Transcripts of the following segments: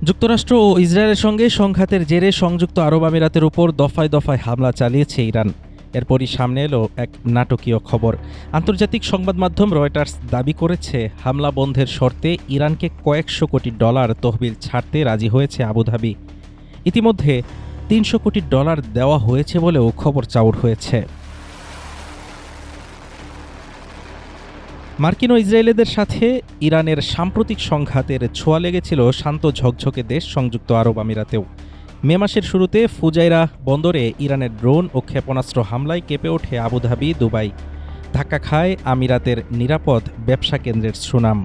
যুক্তরাষ্ট্র ও ইসরায়েলের সঙ্গে সংঘাতের জেরে সংযুক্ত আরব আমিরাতের উপর দফায় দফায় হামলা চালিয়েছে ইরান। এরপরই সামনে এলো এক নাটকীয় খবর। আন্তর্জাতিক সংবাদ মাধ্যম রয়টার্স দাবি করেছে, হামলা বন্ধের শর্তে ইরানকে কয়েকশো কোটি ডলার তহবিল ছাড়তে রাজি হয়েছে আবুধাবি। ইতিমধ্যে ৩০০ কোটি ডলার দেওয়া হয়েছে বলেও খবর চাউর হয়েছে। মার্কিন ও ইসরায়েলিদের সাথে ইরানের সাম্প্রতিক সংঘাতের ছোঁয়া লেগেছিল শান্ত ঝকঝকে দেশ সংযুক্ত আরব আমিরাতেও। মে মাসের শুরুতে ফুজাইরা বন্দরে ইরানের ড্রোন ও ক্ষেপণাস্ত্র হামলায় কেঁপে ওঠে আবুধাবি, দুবাই। ধাক্কা খায় আমিরাতের নিরাপদ ব্যবসা কেন্দ্রের সুনাম।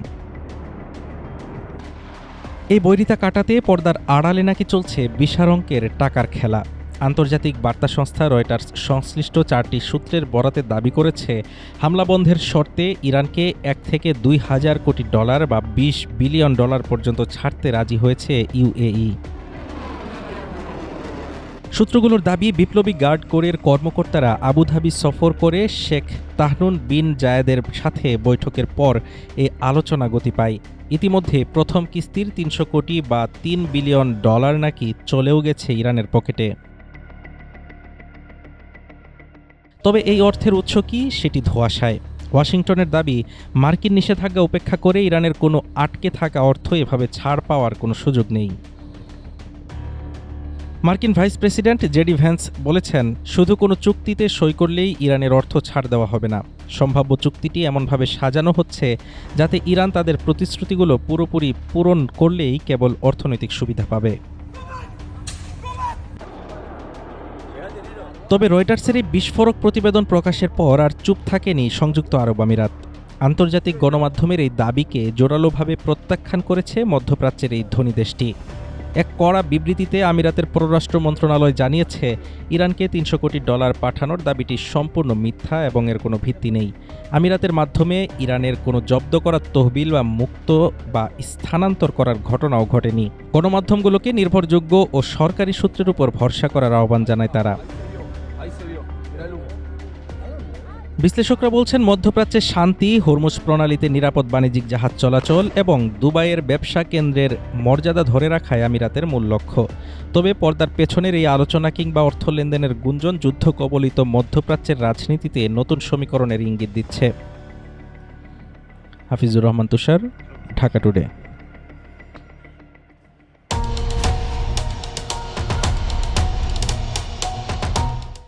এই বৈরিতা কাটাতে পর্দার আড়ালে নাকি চলছে বিশাল অঙ্কের টাকার খেলা। আন্তর্জাতিক বার্তা সংস্থা রয়টার্স সংশ্লিষ্ট 4টি সূত্রের বরাতে দাবি করেছে, হামলা বন্ধের শর্তে ইরানকে 1 থেকে 2,000 কোটি ডলার বা 20 বিলিয়ন ডলার পর্যন্ত ছাড়তে রাজি হয়েছে ইউএই। সূত্রগুলোর দাবি, বিপ্লবী গার্ড কোরের কর্মকর্তারা আবুধাবি সফর করে শেখ তাহনুন বিন জায়েদের সাথে বৈঠকের পর এ আলোচনা গতি পায়। ইতিমধ্যে প্রথম কিস্তির 300 কোটি বা 3 বিলিয়ন ডলার নাকি চলেও গেছে ইরানের পকেটে। তবে এই অর্থের উৎস কি, সেটি ধোঁয়াশায়। ওয়াশিংটনের দাবি, মার্কিন নিষেধাজ্ঞা উপেক্ষা করে ইরানের কোনো আটকে থাকা অর্থ এভাবে ছাড় পাওয়ার কোনো সুযোগ নেই। মার্কিন ভাইস প্রেসিডেন্ট জেডি ভ্যান্স বলেছেন, শুধু কোনো চুক্তিতে সই করলেই ইরানের অর্থ ছাড় দেওয়া হবে না। সম্ভাব্য চুক্তিটি এমনভাবে সাজানো হচ্ছে যাতে ইরান তাদের প্রতিশ্রুতিগুলো পুরোপুরি পূরণ করলেই কেবল অর্থনৈতিক সুবিধা পাবে। তবে রয়টার্সের এই বিস্ফোরক প্রতিবেদন প্রকাশের পর আর চুপ থাকেনি সংযুক্ত আরব আমিরাত। আন্তর্জাতিক গণমাধ্যমের এই দাবিকে জোরালোভাবে প্রত্যাখ্যান করেছে মধ্যপ্রাচ্যের এই ধনী দেশটি। এক কড়া বিবৃতিতে আমিরাতের পররাষ্ট্র মন্ত্রণালয় জানিয়েছে, ইরানকে 300 কোটি ডলার পাঠানোর দাবিটি সম্পূর্ণ মিথ্যা এবং এর কোনো ভিত্তি নেই। আমিরাতের মাধ্যমে ইরানের কোনো জব্দ করা তহবিল বা মুক্ত বা স্থানান্তর করার ঘটনাও ঘটেনি। গণমাধ্যমগুলোকে নির্ভরযোগ্য ও সরকারি সূত্রের উপর ভরসা করার আহ্বান জানায় তারা। বিশ্লেষকরা বলছেন, মধ্যপ্রাচ্যের শান্তি, হরমুজ প্রণালীতে নিরাপদ বাণিজ্যিক জাহাজ চলাচল এবং দুবাইয়ের ব্যবসা কেন্দ্রের মর্যাদা ধরে রাখাই আমিরাতের মূল লক্ষ্য। তবে পর্দার পেছনের এই আলোচনা কিংবা অর্থ লেনদেনের গুঞ্জন যুদ্ধ কবলিত মধ্যপ্রাচ্যের রাজনীতিতে নতুন সমীকরণের ইঙ্গিত দিচ্ছে। হাফিজুর রহমান তুষার, ঢাকা টুডে।